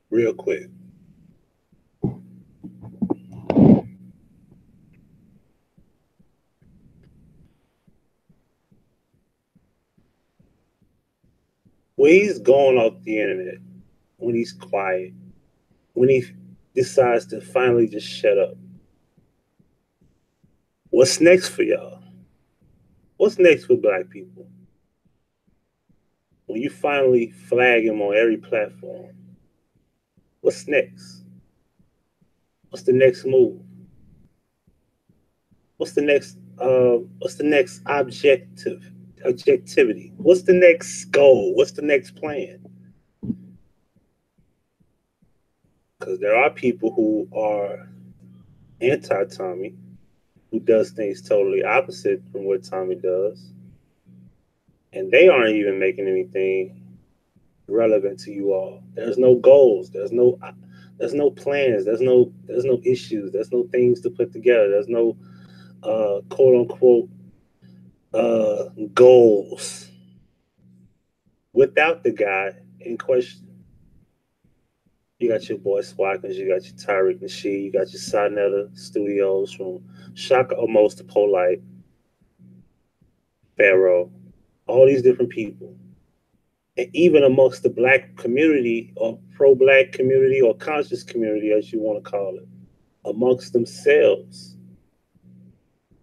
Real quick. When he's going off the internet, when he's quiet, when he decides to finally just shut up, what's next for y'all? What's next for black people? When you finally flag him on every platform, what's next? What's the next move? What's the next objectivity? What's the next goal? What's the next plan? Because there are people who are anti-Tommy, who does things totally opposite from what Tommy does, and they aren't even making anything relevant to you all. There's no goals. There's no plans. There's no issues. There's no things to put together. There's no quote unquote goals without the guy in question. You got your boy Swackers, you got your Tyreek Nasheed, you got your Sinetta Studios from Shaka Almost to Polite, Pharaoh, all these different people. And even amongst the black community or pro-black community or conscious community, as you want to call it, amongst themselves,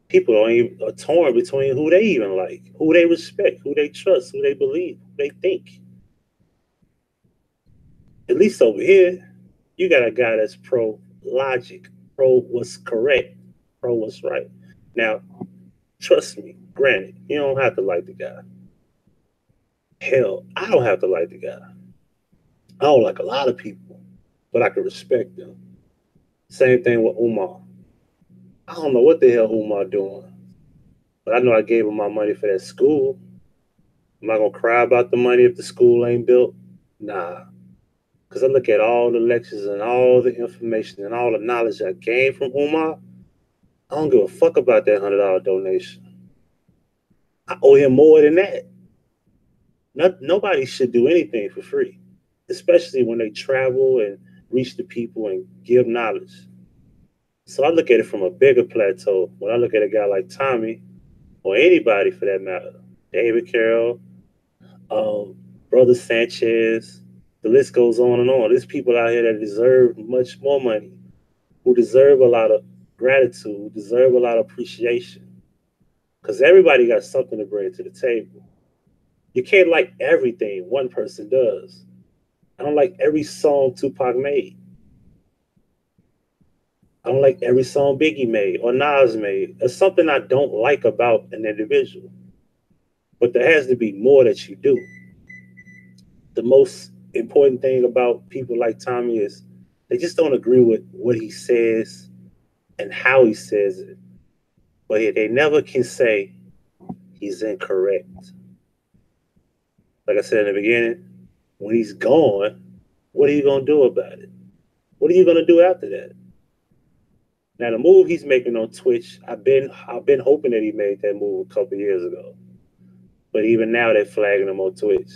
people are torn between who they even like, who they respect, who they trust, who they believe, who they think. At least over here, you got a guy that's pro logic, pro what's correct, pro what's right. Now, trust me, granted, you don't have to like the guy. Hell, I don't have to like the guy. I don't like a lot of people, but I can respect them. Same thing with Umar. I don't know what the hell Umar doing, but I know I gave him my money for that school. Am I gonna cry about the money if the school ain't built? Nah, because I look at all the lectures and all the information and all the knowledge I gained from Umar. I don't give a fuck about that $100 donation. I owe him more than that. Nobody should do anything for free, especially when they travel and reach the people and give knowledge. So I look at it from a bigger plateau. When I look at a guy like Tommy, or anybody for that matter, David Carroll, Brother Sanchez, the list goes on and on. There's people out here that deserve much more money, who deserve a lot of gratitude, who deserve a lot of appreciation. Because everybody got something to bring to the table. You can't like everything one person does. I don't like every song Tupac made. I don't like every song Biggie made or Nas made. There's something I don't like about an individual. But there has to be more that you do. The most important thing about people like Tommy is they just don't agree with what he says and how he says it. But they never can say he's incorrect. Like I said in the beginning, when he's gone, what are you going to do about it? What are you going to do after that? Now the move he's making on Twitch, I've been hoping that he made that move a couple years ago, but even now they're flagging him on Twitch.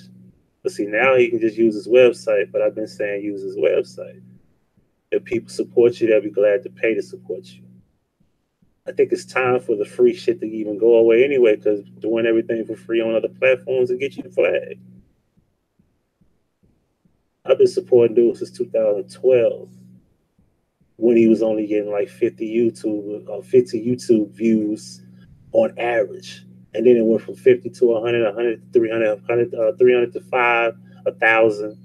But see, now he can just use his website. But I've been saying use his website. If people support you, they'll be glad to pay to support you. I think it's time for the free shit to even go away anyway, because doing everything for free on other platforms will get you flagged. I've been supporting dudes since 2012. When he was only getting like 50 YouTube views on average. And then it went from 50 to 100, 100 to 300, 300 to 5, 1,000.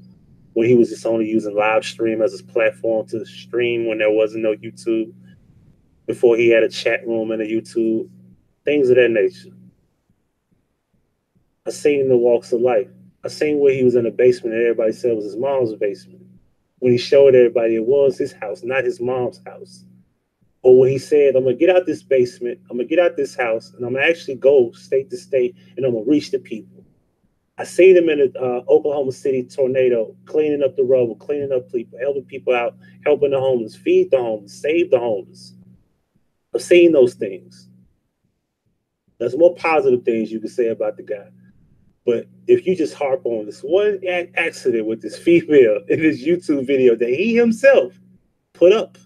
when he was just only using live stream as his platform to stream when there wasn't no YouTube, before he had a chat room and a YouTube, things of that nature. I seen the walks of life. I seen where he was in a basement and everybody said it was his mom's basement. When he showed everybody it was his house, not his mom's house. Or when he said, I'm gonna get out this basement, I'm gonna get out this house, and I'm gonna actually go state to state and I'm gonna reach the people. I seen him in the Oklahoma City tornado, cleaning up the rubble, cleaning up people, helping people out, helping the homeless, feed the homeless, save the homeless. I've seen those things. There's more positive things you can say about the guy. But if you just harp on this one accident with this female in this YouTube video that he himself put up,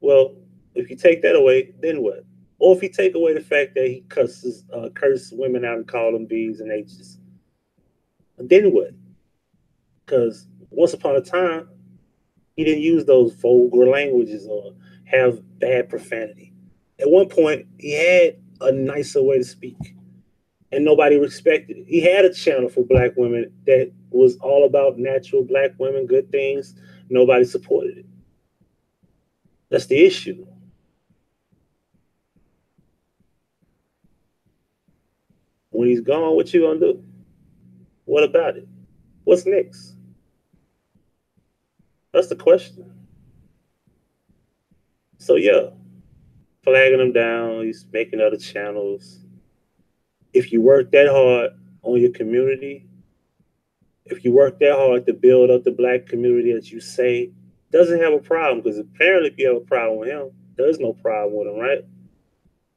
well, if you take that away, then what? Or if you take away the fact that he cursed women out and called them B's and H's, then what? Because once upon a time, he didn't use those vulgar languages or have bad profanity. At one point, he had a nicer way to speak, and nobody respected it. He had a channel for black women that was all about natural black women, good things. Nobody supported it. That's the issue. When he's gone, what you gonna do? What about it? What's next? That's the question. So yeah, flagging him down, he's making other channels. If you work that hard on your community, if you work that hard to build up the black community that you say doesn't have a problem, because apparently if you have a problem with him, there's no problem with him, right?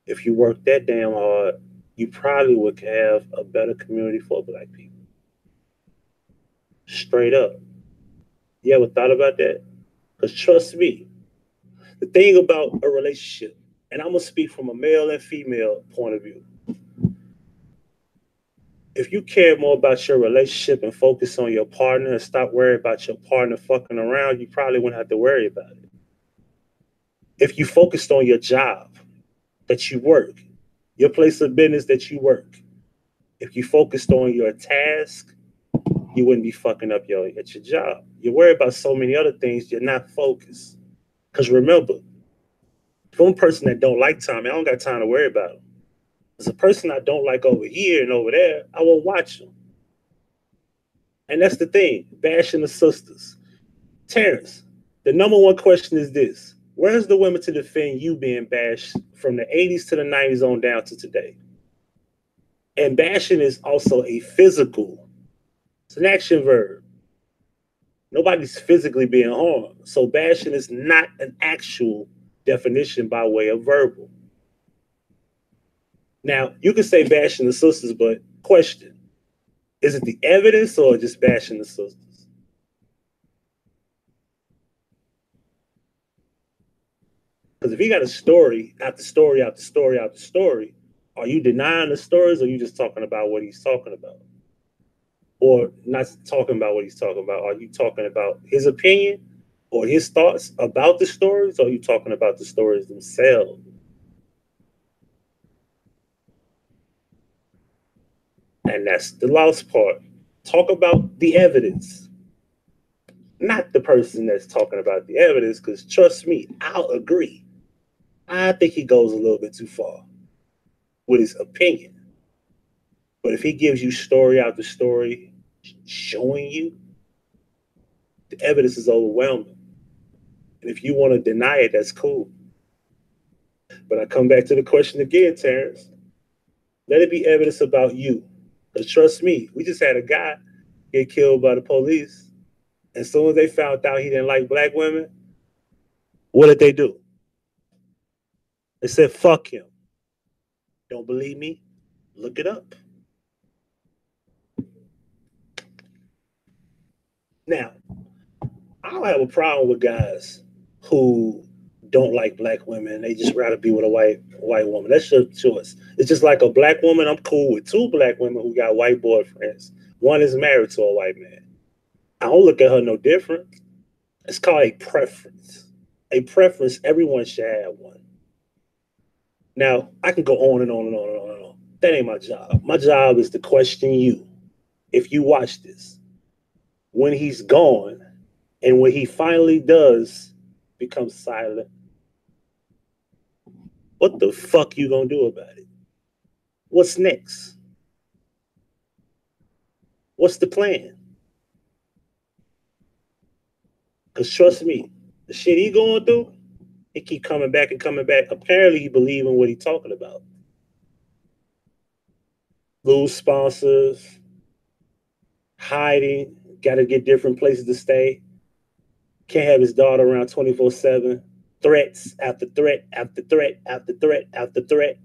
If you work that damn hard, you probably would have a better community for black people. Straight up. You ever thought about that? Because trust me, the thing about a relationship, and I'm going to speak from a male and female point of view. If you care more about your relationship and focus on your partner and stop worrying about your partner fucking around, you probably wouldn't have to worry about it. If you focused on your job that you work, your place of business that you work, if you focused on your task, you wouldn't be fucking up at your job. You worry about so many other things, you're not focused. Because remember, if I'm a person that don't like Tommy, I don't got time to worry about him. As a person I don't like over here and over there, I won't watch him. And that's the thing, bashing the sisters. Terrence, the number one question is this. Where's the women to defend you being bashed from the 80s to the 90s on down to today? And bashing is also a physical, it's an action verb. Nobody's physically being harmed. So bashing is not an actual definition by way of verbal. Now, you can say bashing the sisters, but question, is it the evidence or just bashing the sisters? Because if you got a story after story after story after story, are you denying the stories or are you just talking about what he's talking about? Or not talking about what he's talking about? Are you talking about his opinion or his thoughts about the stories? Or are you talking about the stories themselves? And that's the lost part. Talk about the evidence, not the person that's talking about the evidence, because trust me, I'll agree. I think he goes a little bit too far with his opinion. But if he gives you story after story showing you, the evidence is overwhelming. And if you want to deny it, that's cool. But I come back to the question again, Terrence. Let it be evidence about you. Because trust me, we just had a guy get killed by the police. And as soon as they found out he didn't like black women, what did they do? They said, fuck him. Don't believe me? Look it up. Now, I don't have a problem with guys who don't like black women. They just rather be with a white woman. That's your choice. It's just like a black woman. I'm cool with two black women who got white boyfriends. One is married to a white man. I don't look at her no different. It's called a preference. A preference, everyone should have one. Now, I can go on and on and on and on and on. That ain't my job. My job is to question you. if you watch this, when he's gone and when he finally does become silent, what the fuck you gonna do about it? What's next? What's the plan? Because trust me, the shit he going through, he keep coming back and coming back. Apparently he believe in what he talking about. Lose sponsors, hiding, got to get different places to stay. Can't have his daughter around 24/7. Threats after threat after threat after threat after threat.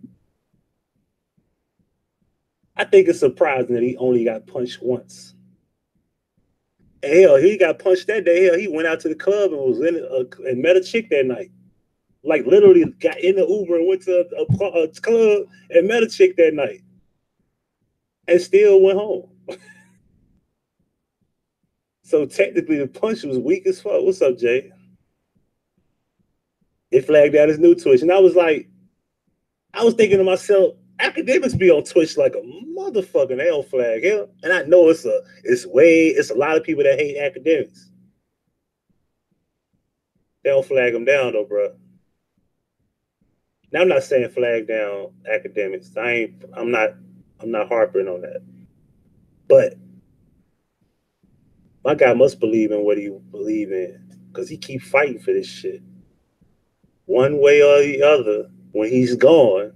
I think it's surprising that he only got punched once. Hell, he got punched that day. Hell, he went out to the club and was in and met a chick that night. Like literally got in the Uber and went to a club and met a chick that night, and still went home. So technically, the punch was weak as fuck. What's up, Jay? It flagged out his new Twitch, and I was thinking to myself, academics be on Twitch like a motherfucking hell flag, hell. And I know it's a lot of people that hate academics. They don't flag them down though, bro. Now I'm not saying flag down academics. I'm not harping on that. But my guy must believe in what he believe in, because he keep fighting for this shit. One way or the other, when he's gone,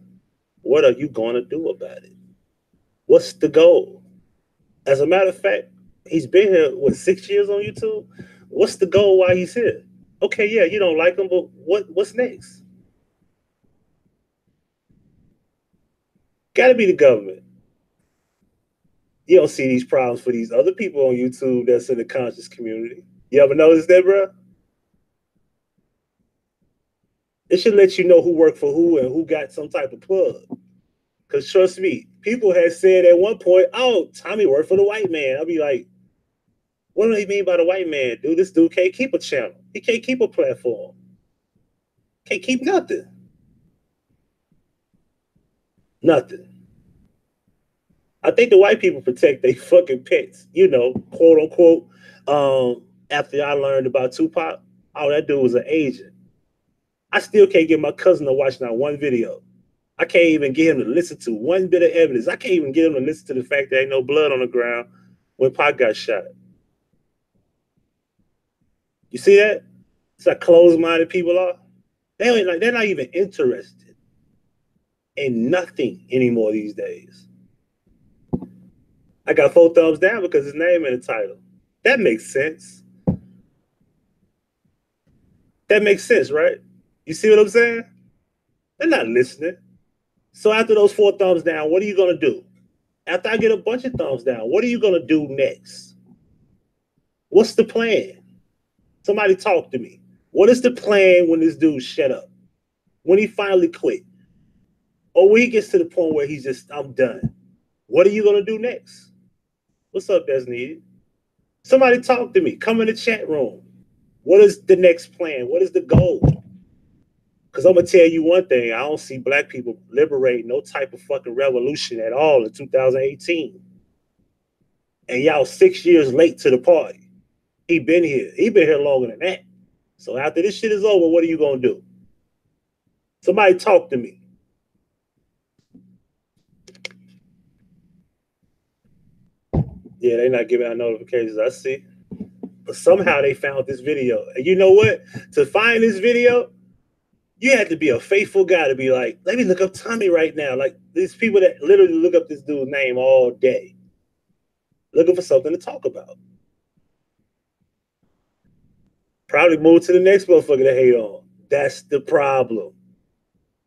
what are you going to do about it? What's the goal? As a matter of fact, he's been here, 6 years on YouTube? What's the goal while he's here? Okay, yeah, you don't like him, but what's next? Got to be the government. You don't see these problems for these other people on YouTube that's in the conscious community. You ever notice that, bro? It should let you know who worked for who and who got some type of plug. Because trust me, people had said at one point, oh, Tommy worked for the white man. I'll be like, what do they mean by the white man? Dude, this dude can't keep a channel. He can't keep a platform. Can't keep nothing. Nothing. I think the white people protect their fucking pets, quote unquote. After I learned about Tupac, oh, that dude was an agent. I still can't get my cousin to watch not one video. I can't even get him to listen to one bit of evidence. I can't even get him to listen to the fact there ain't no blood on the ground when Pac got shot. You see that? It's how closed-minded people are. They're not even interested in nothing anymore these days. I got 4 thumbs down because his name in the title. That makes sense. That makes sense, right? You see what I'm saying? They're not listening. So after those 4 thumbs down, what are you going to do? After I get a bunch of thumbs down, what are you going to do next? What's the plan? Somebody talk to me. What is the plan when this dude shut up? When he finally quit? Or when he gets to the point where he's just, I'm done. What are you going to do next? What's up, That's Needed? Somebody talk to me. Come in the chat room. What is the next plan? What is the goal? Because I'm going to tell you one thing. I don't see black people liberate no type of fucking revolution at all in 2018. And y'all 6 years late to the party. He been here. He been here longer than that. So after this shit is over, what are you going to do? Somebody talk to me. Yeah, they're not giving out notifications. I see. But somehow they found this video. And you know what? To find this video, you had to be a faithful guy to be like, let me look up Tommy right now. Like these people that literally look up this dude's name all day, looking for something to talk about. Probably move to the next motherfucker to hate on. That's the problem.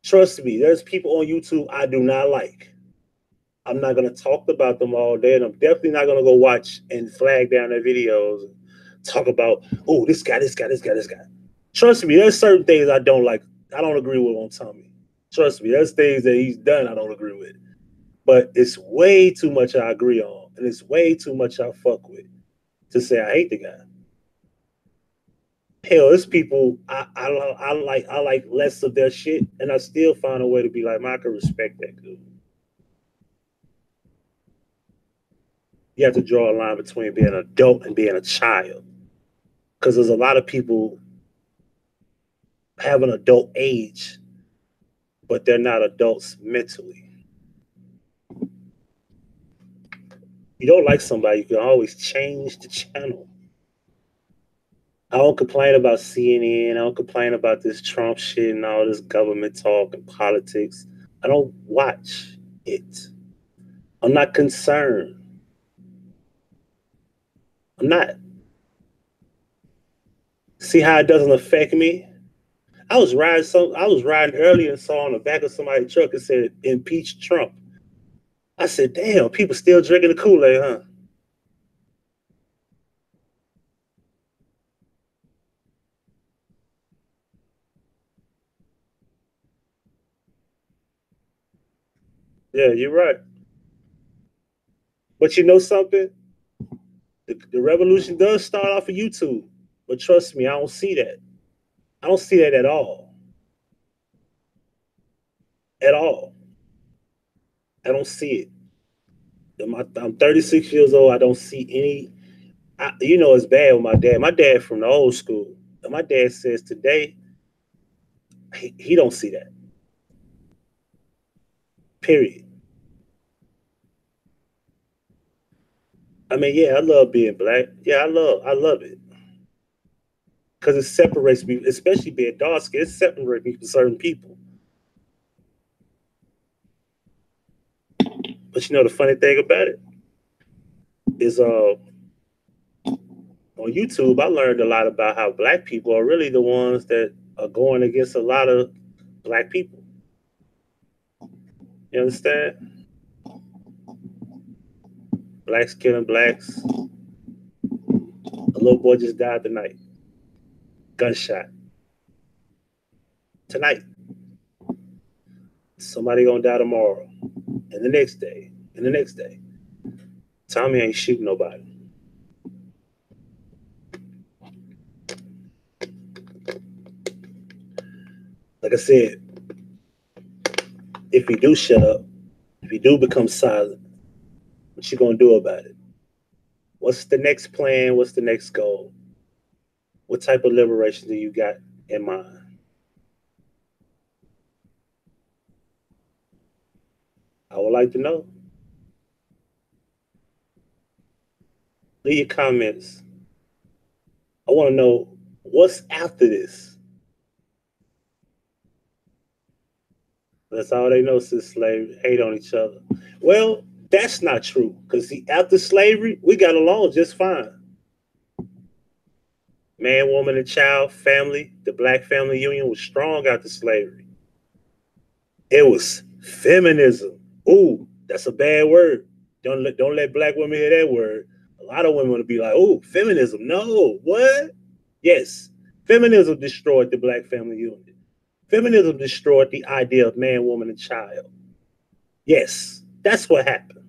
Trust me, there's people on YouTube I do not like. I'm not going to talk about them all day, and I'm definitely not going to go watch and flag down their videos and talk about, oh, this guy. Trust me, there's certain things I don't like. I don't agree with on Tommy. Trust me, there's things that he's done I don't agree with. But it's way too much I agree on, and it's way too much I fuck with to say I hate the guy. Hell, there's people I like less of their shit, and I still find a way to be like, man, I can respect that dude. You have to draw a line between being an adult and being a child. Because there's a lot of people have an adult age, but they're not adults mentally. You don't like somebody, you can always change the channel. I don't complain about CNN. I don't complain about this Trump shit and all this government talk and politics. I don't watch it. I'm not concerned. I'm not. See how it doesn't affect me? I was riding earlier and saw on the back of somebody's truck it said impeach Trump. I said, damn, people still drinking the Kool-Aid, huh? Yeah, you're right. But you know something? The revolution does start off of YouTube. But trust me, I don't see that. I don't see that at all. At all. I don't see it. I'm 36 years old. I don't see any. You know, it's bad with my dad. My dad from the old school. And my dad says today, he don't see that. Period. I mean, yeah, I love being black. Yeah, I love it because it separates me, especially being dark skin. It separates me from certain people. But you know, the funny thing about it is, on YouTube, I learned a lot about how black people are really the ones that are going against a lot of black people. You understand? Blacks killing blacks. A little boy just died tonight. Gunshot. Tonight. Somebody gonna die tomorrow. And the next day. And the next day. Tommy ain't shooting nobody. Like I said, if he do shut up, if he do become silent, what you gonna do about it? What's the next plan? What's the next goal? What type of liberation do you got in mind? I would like to know. Leave your comments. I want to know what's after this. That's all they know since slavery. Hate on each other. Well, that's not true. Because see, after slavery, we got along just fine. Man, woman, and child, family, the black family union was strong after slavery. It was feminism. Ooh, that's a bad word. Don't let black women hear that word. A lot of women will be like, "Oh, feminism." No, what? Yes, feminism destroyed the black family unit. Feminism destroyed the idea of man, woman, and child. Yes, that's what happened.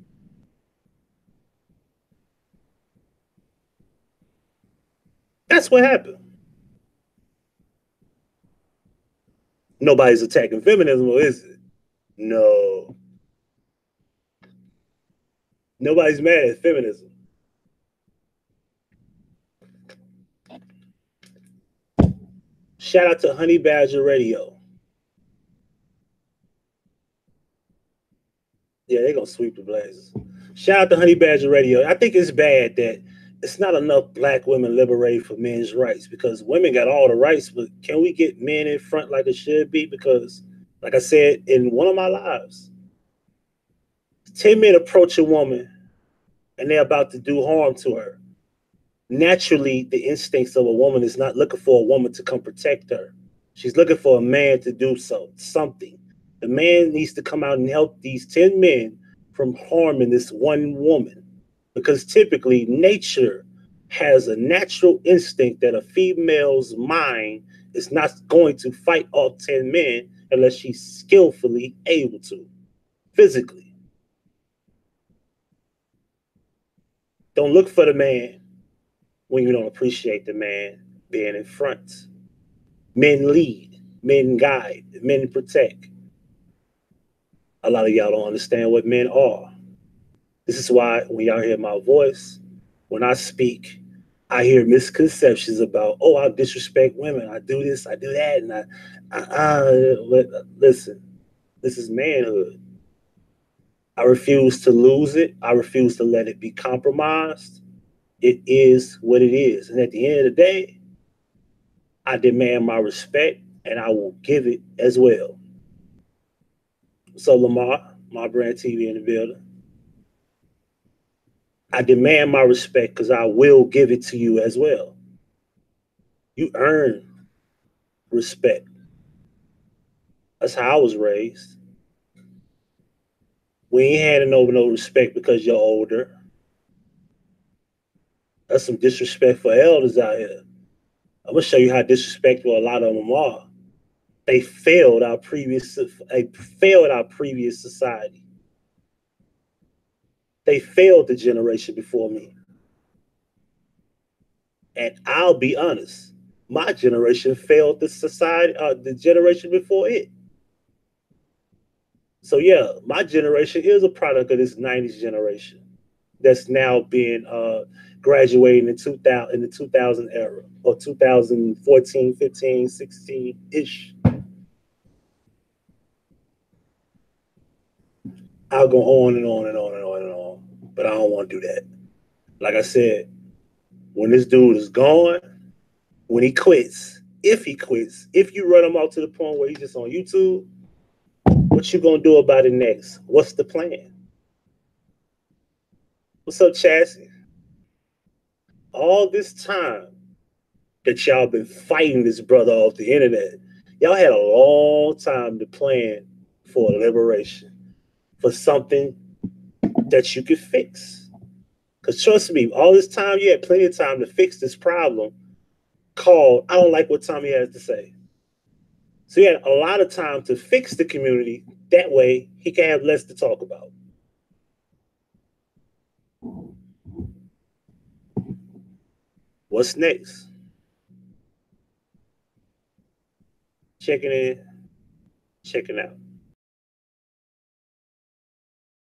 That's what happened. Nobody's attacking feminism, or is it? No, nobody's mad at feminism. Shout out to Honey Badger Radio. Yeah, they're gonna sweep the blazes. Shout out to Honey Badger Radio. I think it's bad that it's not enough black women liberated for men's rights because women got all the rights, but can we get men in front like it should be? Because, like I said in one of my lives, 10 men approach a woman and they're about to do harm to her. Naturally, the instincts of a woman is not looking for a woman to come protect her. She's looking for a man to do something. The man needs to come out and help these 10 men from harming this one woman. Because typically, nature has a natural instinct that a female's mind is not going to fight off 10 men unless she's skillfully able to, physically. Don't look for the man when you don't appreciate the man being in front. Men lead, men guide, men protect. A lot of y'all don't understand what men are. This is why when y'all hear my voice, when I speak, I hear misconceptions about, oh, I disrespect women. I do this, I do that, and listen, this is manhood. I refuse to lose it. I refuse to let it be compromised. It is what it is. And at the end of the day, I demand my respect and I will give it as well. So, Lamar, my brand TV in the building, I demand my respect because I will give it to you as well. You earn respect. That's how I was raised. We ain't handing over no respect because you're older. That's some disrespect for elders out here. I'm gonna show you how disrespectful a lot of them are. They failed our previous. They failed our previous society. They failed the generation before me. And I'll be honest, my generation failed the society, the generation before it. So yeah, my generation is a product of this '90s generation that's now being graduating in 2000 in the 2000 era or 2014, 15, 16 ish. I'll go on and on and on and on and on, but I don't want to do that. Like I said, when this dude is gone, when he quits, if you run him out to the point where he's just on YouTube, what you gonna do about it next? What's the plan? What's up, Chassis? All this time that y'all been fighting this brother off the internet, y'all had a long time to plan for liberation, for something that you could fix. Because trust me, all this time you had plenty of time to fix this problem called I don't like what Tommy has to say. So he had a lot of time to fix the community. That way he can have less to talk about. What's next? Checking in, checking out.